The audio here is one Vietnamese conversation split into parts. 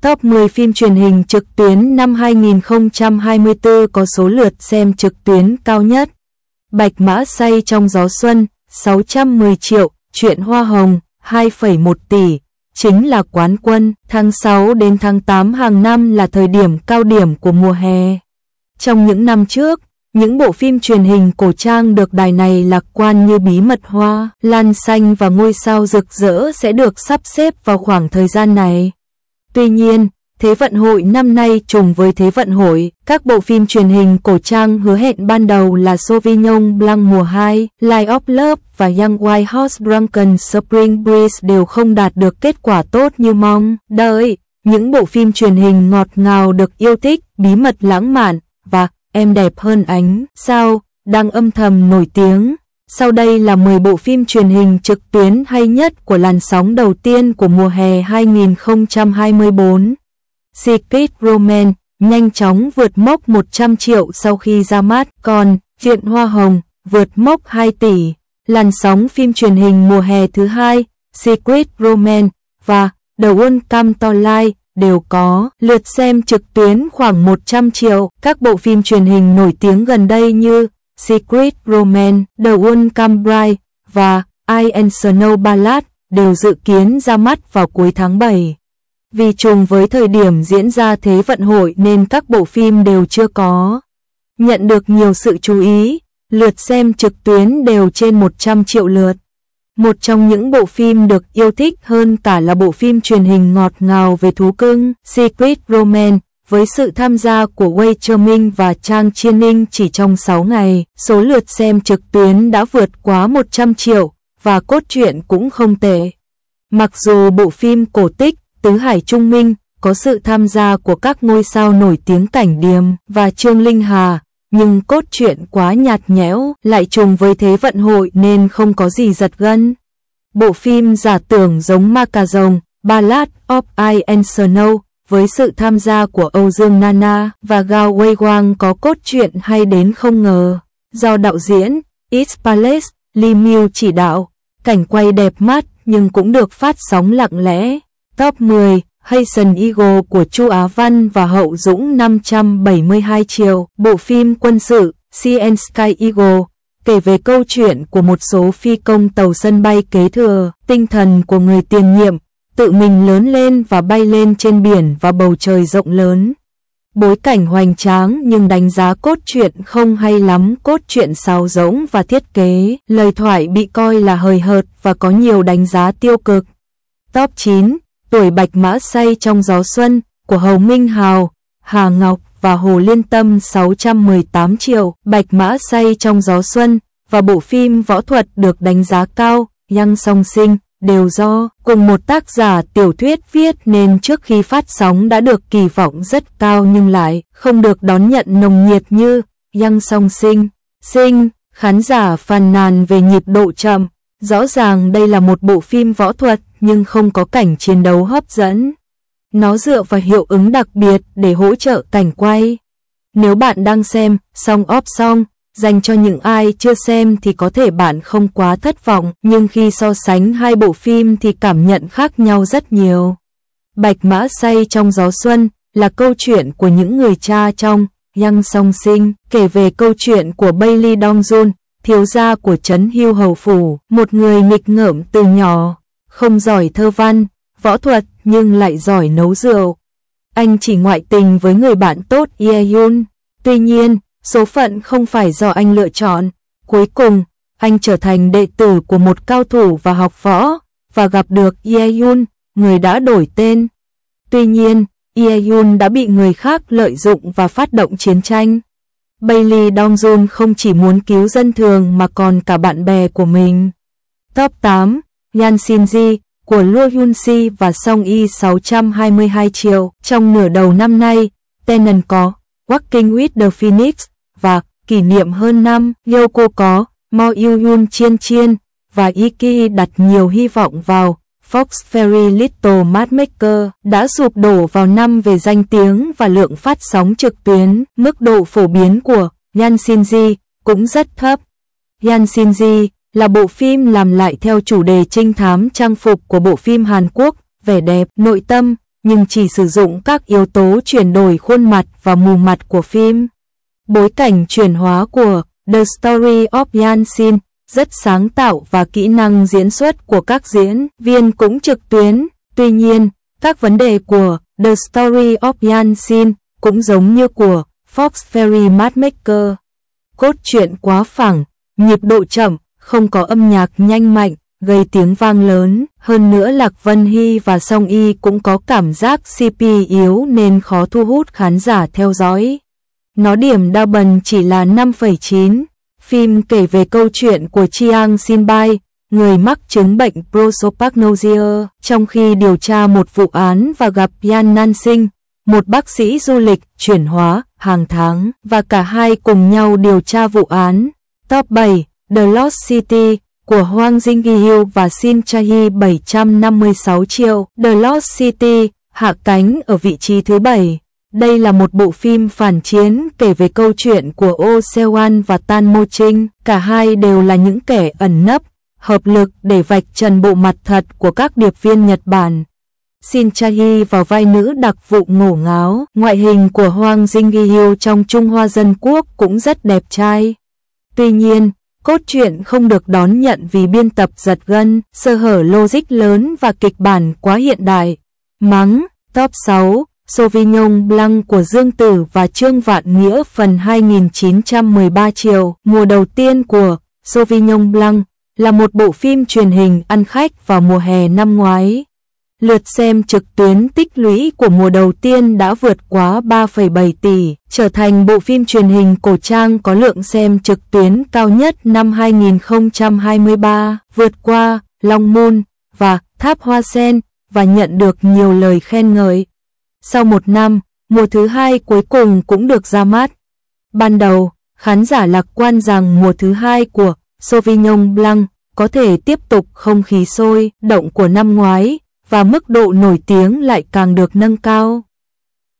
Top 10 phim truyền hình trực tuyến năm 2024 có số lượt xem trực tuyến cao nhất. Bạch Mã Xay trong gió xuân, 610 triệu, Chuyện Hoa Hồng, 2,1 tỷ, chính là quán quân. Tháng 6 đến tháng 8 hàng năm là thời điểm cao điểm của mùa hè. Trong những năm trước, những bộ phim truyền hình cổ trang được đài này lạc quan như Bí mật Hoa, Lan Xanh và Ngôi sao rực rỡ sẽ được sắp xếp vào khoảng thời gian này. Tuy nhiên, Thế vận hội năm nay trùng với Thế vận hội, các bộ phim truyền hình cổ trang hứa hẹn ban đầu là Sauvignon Blanc mùa 2, Lie of Love và Young White Horse Drunken Spring Breeze đều không đạt được kết quả tốt như mong đợi. Những bộ phim truyền hình ngọt ngào được yêu thích, Bí mật lãng mạn và Em đẹp hơn ánh sao đang âm thầm nổi tiếng. Sau đây là 10 bộ phim truyền hình trực tuyến hay nhất của làn sóng đầu tiên của mùa hè 2024. Secret Romance nhanh chóng vượt mốc 100 triệu sau khi ra mắt, còn Chuyện Hoa Hồng vượt mốc 2 tỷ. Làn sóng phim truyền hình mùa hè thứ hai, Secret Romance và The Welcome to Life đều có lượt xem trực tuyến khoảng 100 triệu. Các bộ phim truyền hình nổi tiếng gần đây như Secret Romance, The Welcome Bride và I and Snow Ballad đều dự kiến ra mắt vào cuối tháng 7. Vì trùng với thời điểm diễn ra Thế vận hội nên các bộ phim đều chưa có nhận được nhiều sự chú ý, lượt xem trực tuyến đều trên 100 triệu lượt. Một trong những bộ phim được yêu thích hơn cả là bộ phim truyền hình ngọt ngào về thú cưng, Secret Romance, với sự tham gia của Wei Cherming và Trang Chiên Ninh chỉ trong 6 ngày, số lượt xem trực tuyến đã vượt quá 100 triệu, và cốt truyện cũng không tệ. Mặc dù bộ phim cổ tích Tứ Hải Trung Minh có sự tham gia của các ngôi sao nổi tiếng Cảnh Điềm và Trương Linh Hà, nhưng cốt truyện quá nhạt nhẽo, lại trùng với Thế vận hội nên không có gì giật gân. Bộ phim Giả tưởng giống ma cà rồng, Ballad of Ice and Snow, với sự tham gia của Âu Dương Nana và Gao Wei Wang có cốt truyện hay đến không ngờ. Do đạo diễn It's Palace, Lee Mew chỉ đạo, cảnh quay đẹp mắt nhưng cũng được phát sóng lặng lẽ. Top 10, Haitian Eagle của Chu Á Văn và Hậu Dũng 572 triệu. Bộ phim quân sự CN Sky Eagle kể về câu chuyện của một số phi công tàu sân bay kế thừa tinh thần của người tiền nhiệm, tự mình lớn lên và bay lên trên biển và bầu trời rộng lớn. Bối cảnh hoành tráng nhưng đánh giá cốt truyện không hay lắm, cốt truyện sáo rỗng và thiết kế, lời thoại bị coi là hời hợt và có nhiều đánh giá tiêu cực. Top 9, Tuổi Bạch Mã Xay trong gió xuân của Hầu Minh Hào, Hà Ngọc và Hồ Liên Tâm 618 triệu. Bạch Mã Xay trong gió xuân và bộ phim võ thuật được đánh giá cao, Yang Song Sinh, đều do cùng một tác giả tiểu thuyết viết nên trước khi phát sóng đã được kỳ vọng rất cao nhưng lại không được đón nhận nồng nhiệt như Yang Song Sinh. Khán giả phàn nàn về nhịp độ chậm. Rõ ràng đây là một bộ phim võ thuật nhưng không có cảnh chiến đấu hấp dẫn. Nó dựa vào hiệu ứng đặc biệt để hỗ trợ cảnh quay. Nếu bạn đang xem Song of Song, dành cho những ai chưa xem thì có thể bạn không quá thất vọng, nhưng khi so sánh hai bộ phim thì cảm nhận khác nhau rất nhiều. Bạch Mã Xay trong gió xuân là câu chuyện của những người cha trong Yang Song Sinh, kể về câu chuyện của Bailey Dongjun, thiếu gia của trấn Hưu Hầu Phủ, một người nghịch ngợm từ nhỏ, không giỏi thơ văn, võ thuật nhưng lại giỏi nấu rượu. Anh chỉ ngoại tình với người bạn tốt Ye-yun. Tuy nhiên, số phận không phải do anh lựa chọn. Cuối cùng, anh trở thành đệ tử của một cao thủ và học võ, và gặp được Ye-yun, người đã đổi tên. Tuy nhiên, Ye-yun đã bị người khác lợi dụng và phát động chiến tranh. Bailey Dongjun không chỉ muốn cứu dân thường mà còn cả bạn bè của mình. Top 8, Yan Shinji của Luo Yun-si và Song Yi 622 triệu. Trong nửa đầu năm nay, Tenet có Walking with the Phoenix và kỷ niệm hơn năm, Yoko có Mo Yoo-yun Chiên và Iki đặt nhiều hy vọng vào Fox Very Little Matchmaker đã sụp đổ vào năm về danh tiếng và lượng phát sóng trực tuyến. Mức độ phổ biến của Yan Shinji cũng rất thấp. Yan Shinji là bộ phim làm lại theo chủ đề trinh thám trang phục của bộ phim Hàn Quốc, vẻ đẹp, nội tâm, nhưng chỉ sử dụng các yếu tố chuyển đổi khuôn mặt và mù mặt của phim. Bối cảnh chuyển hóa của The Story of Yansin rất sáng tạo và kỹ năng diễn xuất của các diễn viên cũng trực tuyến. Tuy nhiên, các vấn đề của The Story of Yansin cũng giống như của Fox Ferry Matchmaker. Cốt truyện quá phẳng, nhịp độ chậm, không có âm nhạc nhanh mạnh, gây tiếng vang lớn. Hơn nữa Lạc Vân Hy và Song Y cũng có cảm giác CP yếu nên khó thu hút khán giả theo dõi. Nó điểm đao bần chỉ là 5,9. Phim kể về câu chuyện của Chiang Sin-bai, người mắc chứng bệnh prosopagnosia, trong khi điều tra một vụ án và gặp Yan Nan-sing, một bác sĩ du lịch chuyển hóa hàng tháng, và cả hai cùng nhau điều tra vụ án. Top 7, The Lost City của Hwang Jin-gyu và Shin Chae-hee 756 triệu. The Lost City hạ cánh ở vị trí thứ 7. Đây là một bộ phim phản chiến kể về câu chuyện của Oh Seo-an và Tan Mo-ching. Cả hai đều là những kẻ ẩn nấp, hợp lực để vạch trần bộ mặt thật của các điệp viên Nhật Bản. Shin Chae-hee vào vai nữ đặc vụ ngổ ngáo. Ngoại hình của Hwang Jin-gyu trong Trung Hoa Dân Quốc cũng rất đẹp trai. Tuy nhiên, cốt truyện không được đón nhận vì biên tập giật gân, sơ hở logic lớn và kịch bản quá hiện đại. Mắng. Top 6, Sauvignon Blanc của Dương Tử và Trương Vạn Nghĩa phần 2913 triệu. Mùa đầu tiên của Sauvignon Blanc là một bộ phim truyền hình ăn khách vào mùa hè năm ngoái. Lượt xem trực tuyến tích lũy của mùa đầu tiên đã vượt quá 3,7 tỷ, trở thành bộ phim truyền hình cổ trang có lượng xem trực tuyến cao nhất năm 2023, vượt qua Long Moon và Tháp Hoa Sen và nhận được nhiều lời khen ngợi. Sau một năm, mùa thứ hai cuối cùng cũng được ra mắt. Ban đầu, khán giả lạc quan rằng mùa thứ hai của Sauvignon Blanc có thể tiếp tục không khí sôi động của năm ngoái, và mức độ nổi tiếng lại càng được nâng cao.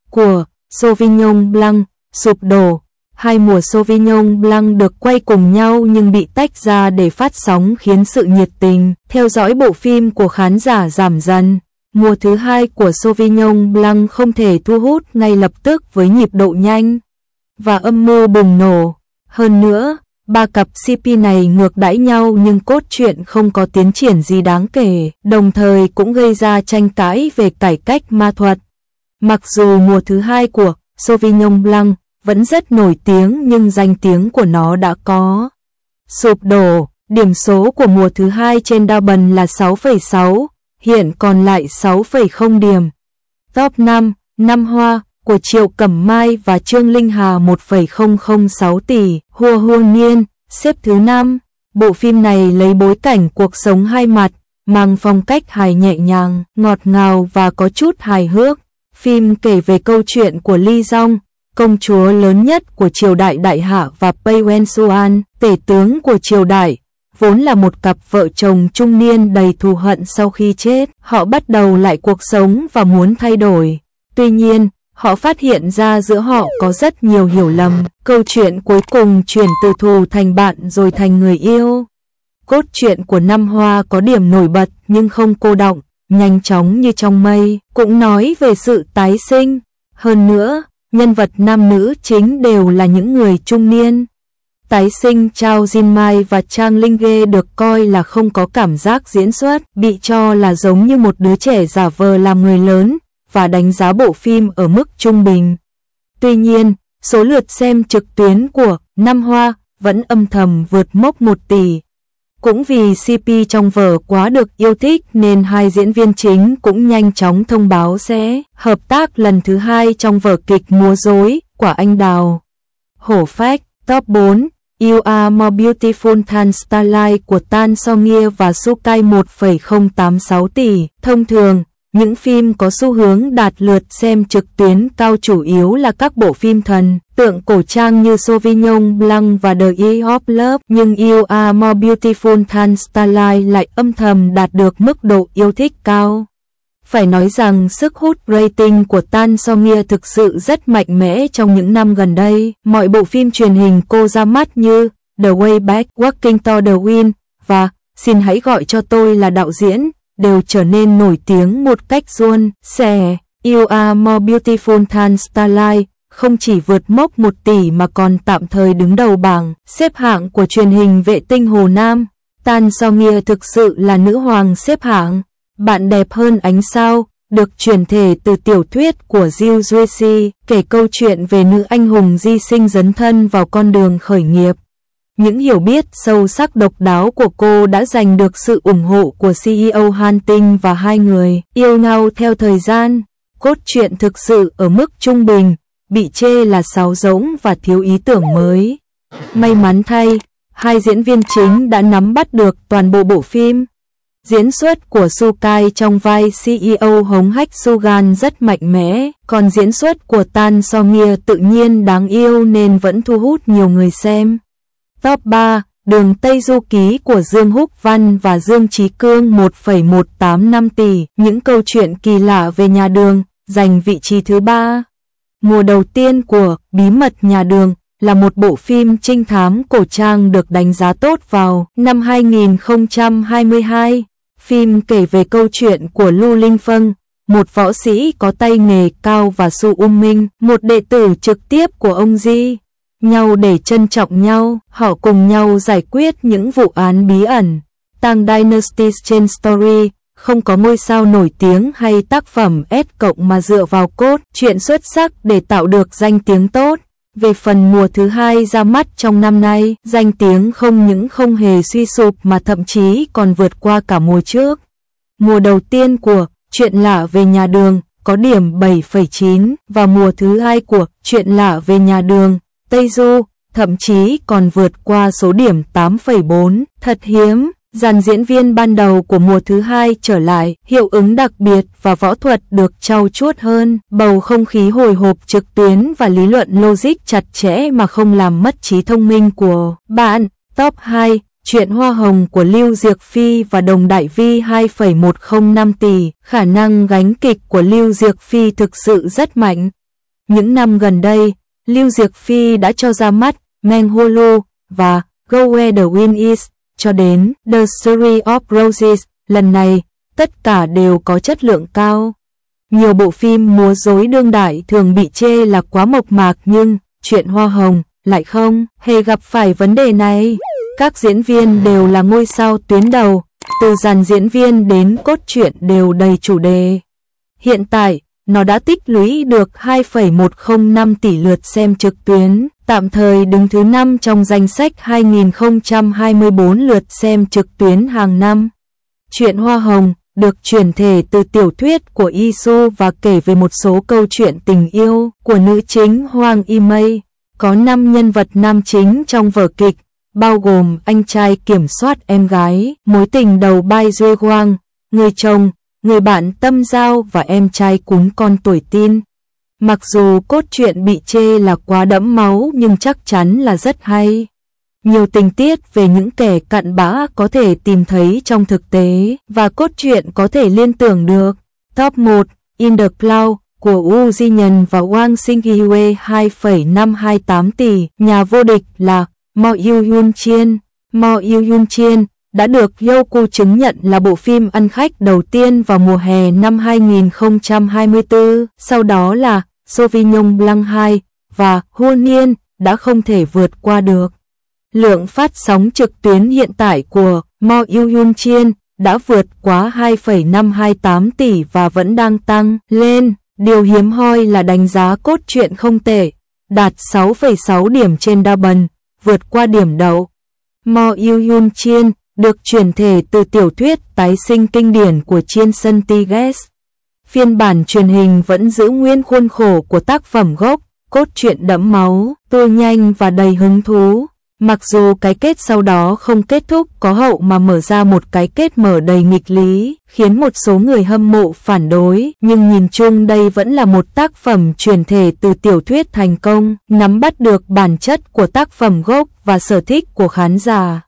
Của Sauvignon Blanc sụp đổ. Hai mùa Sauvignon Blanc được quay cùng nhau nhưng bị tách ra để phát sóng khiến sự nhiệt tình theo dõi bộ phim của khán giả giảm dần. Mùa thứ hai của Sauvignon Blanc không thể thu hút ngay lập tức với nhịp độ nhanh và âm mưu bùng nổ. Hơn nữa, ba cặp CP này ngược đãi nhau nhưng cốt truyện không có tiến triển gì đáng kể, đồng thời cũng gây ra tranh cãi về cải cách ma thuật. Mặc dù mùa thứ hai của Sauvignon Blanc vẫn rất nổi tiếng nhưng danh tiếng của nó đã có sụp đổ. Điểm số của mùa thứ hai trên đao bần là 6,6, hiện còn lại 6,0 điểm. Top 5, Năm Hoa của Triệu Cẩm Mai và Trương Linh Hà 1,006 tỷ. Hua Hua Niên xếp thứ 5. Bộ phim này lấy bối cảnh cuộc sống hai mặt, mang phong cách hài nhẹ nhàng, ngọt ngào và có chút hài hước. Phim kể về câu chuyện của Ly Dong, công chúa lớn nhất của triều đại Đại Hạ, và Pei Wen Xuan, tể tướng của triều đại. Vốn là một cặp vợ chồng trung niên đầy thù hận sau khi chết, họ bắt đầu lại cuộc sống và muốn thay đổi. Tuy nhiên, họ phát hiện ra giữa họ có rất nhiều hiểu lầm. Câu chuyện cuối cùng chuyển từ thù thành bạn rồi thành người yêu. Cốt truyện của Năm Hoa có điểm nổi bật nhưng không cô đọng, nhanh chóng như trong mây, cũng nói về sự tái sinh. Hơn nữa, nhân vật nam nữ chính đều là những người trung niên. Tái sinh Chao Jin Mai và Trang Linh Ghê được coi là không có cảm giác diễn xuất, bị cho là giống như một đứa trẻ giả vờ làm người lớn, và đánh giá bộ phim ở mức trung bình. Tuy nhiên, số lượt xem trực tuyến của Năm Hoa vẫn âm thầm vượt mốc 1 tỷ. Cũng vì CP trong vở quá được yêu thích nên hai diễn viên chính cũng nhanh chóng thông báo sẽ hợp tác lần thứ 2 trong vở kịch Múa Rối Quả Anh Đào. Hổ phách. Top 4, You Are More Beautiful Than Starlight của Tan So-nghia và Sukai 1,086 tỷ. Thông thường, những phim có xu hướng đạt lượt xem trực tuyến cao chủ yếu là các bộ phim thần tượng cổ trang như Sauvignon Blanc và The Eye of Love, nhưng You Are More Beautiful Than Starlight lại âm thầm đạt được mức độ yêu thích cao. Phải nói rằng sức hút rating của Tan So-nghia thực sự rất mạnh mẽ trong những năm gần đây. Mọi bộ phim truyền hình cô ra mắt như The Way Back, Walking to the Wind và Xin Hãy Gọi Cho Tôi Là Đạo Diễn đều trở nên nổi tiếng một cách suôn sẻ. You Are More Beautiful Than Starlight không chỉ vượt mốc 1 tỷ mà còn tạm thời đứng đầu bảng xếp hạng của truyền hình vệ tinh Hồ Nam. Tan So Nghia thực sự là nữ hoàng xếp hạng. Bạn đẹp hơn ánh sao, được chuyển thể từ tiểu thuyết của Jill Tracy, kể câu chuyện về nữ anh hùng hy sinh dấn thân vào con đường khởi nghiệp. Những hiểu biết sâu sắc độc đáo của cô đã giành được sự ủng hộ của CEO Hunting và hai người yêu nhau theo thời gian. Cốt truyện thực sự ở mức trung bình, bị chê là sáo rỗng và thiếu ý tưởng mới. May mắn thay, hai diễn viên chính đã nắm bắt được toàn bộ bộ phim. Diễn xuất của Sukai trong vai CEO hống hách Sugan rất mạnh mẽ, còn diễn xuất của Tan So Nghia tự nhiên đáng yêu nên vẫn thu hút nhiều người xem. Top 3, Đường Tây Du Ký của Dương Húc Văn và Dương Chí Cương 1,185 tỷ, những câu chuyện kỳ lạ về nhà Đường, giành vị trí thứ 3. Mùa đầu tiên của Bí mật nhà Đường là một bộ phim trinh thám cổ trang được đánh giá tốt vào năm 2022. Phim kể về câu chuyện của Lưu Linh Phân, một võ sĩ có tay nghề cao, và Su Minh, một đệ tử trực tiếp của ông Di. Nhau để trân trọng nhau, họ cùng nhau giải quyết những vụ án bí ẩn. Tang Dynasty trên Story không có ngôi sao nổi tiếng hay tác phẩm S+ mà dựa vào cốt truyện xuất sắc để tạo được danh tiếng tốt. Về phần mùa thứ 2 ra mắt trong năm nay, danh tiếng không những không hề suy sụp mà thậm chí còn vượt qua cả mùa trước. Mùa đầu tiên của Chuyện lạ về nhà Đường có điểm 7,9 và mùa thứ 2 của Chuyện lạ về nhà Đường Tây Du thậm chí còn vượt qua số điểm 8,4, thật hiếm. Dàn diễn viên ban đầu của mùa thứ 2 trở lại, hiệu ứng đặc biệt và võ thuật được trau chuốt hơn, bầu không khí hồi hộp trực tuyến và lý luận logic chặt chẽ mà không làm mất trí thông minh của bạn. Top 2, Chuyện Hoa Hồng của Lưu Diệc Phi và Đồng Đại Vi 2,105 tỷ, khả năng gánh kịch của Lưu Diệc Phi thực sự rất mạnh. Những năm gần đây, Lưu Diệc Phi đã cho ra mắt Menghulu và Go Where the Wind Is, cho đến The Story of Roses, lần này, tất cả đều có chất lượng cao. Nhiều bộ phim múa rối đương đại thường bị chê là quá mộc mạc, nhưng Chuyện Hoa Hồng lại không hề gặp phải vấn đề này. Các diễn viên đều là ngôi sao tuyến đầu, từ dàn diễn viên đến cốt truyện đều đầy chủ đề. Hiện tại, nó đã tích lũy được 2,105 tỷ lượt xem trực tuyến, tạm thời đứng thứ 5 trong danh sách 2024 lượt xem trực tuyến hàng năm. Chuyện Hoa Hồng được chuyển thể từ tiểu thuyết của Isu và kể về một số câu chuyện tình yêu của nữ chính Hoàng Y Mây. Có 5 nhân vật nam chính trong vở kịch, bao gồm anh trai kiểm soát em gái, mối tình đầu Bai Duy Hoang, người chồng, người bạn tâm giao và em trai cún con tuổi teen. Mặc dù cốt truyện bị chê là quá đẫm máu nhưng chắc chắn là rất hay. Nhiều tình tiết về những kẻ cặn bã có thể tìm thấy trong thực tế và cốt truyện có thể liên tưởng được. Top 1, In the Cloud của Woo Ji Nhân và Wang Xinghue 2,528 tỷ, nhà vô địch là Mo Yoo-yoon Chien. Mo Yoo-yoon Chien đã được Youku chứng nhận là bộ phim ăn khách đầu tiên vào mùa hè năm 2024, sau đó là Sauvignon Blanc 2 và Hôn Niên đã không thể vượt qua được. Lượng phát sóng trực tuyến hiện tại của Mo Yoo-yoon Chien đã vượt quá 2,528 tỷ và vẫn đang tăng lên. Điều hiếm hoi là đánh giá cốt truyện không tệ, đạt 6,6 điểm trên Douban, vượt qua điểm đậu. Mo Yoo-yoon Chien được chuyển thể từ tiểu thuyết tái sinh kinh điển của Chien Sun Tiges. Phiên bản truyền hình vẫn giữ nguyên khuôn khổ của tác phẩm gốc, cốt truyện đẫm máu, tua nhanh và đầy hứng thú. Mặc dù cái kết sau đó không kết thúc có hậu mà mở ra một cái kết mở đầy nghịch lý, khiến một số người hâm mộ phản đối, nhưng nhìn chung đây vẫn là một tác phẩm chuyển thể từ tiểu thuyết thành công, nắm bắt được bản chất của tác phẩm gốc và sở thích của khán giả.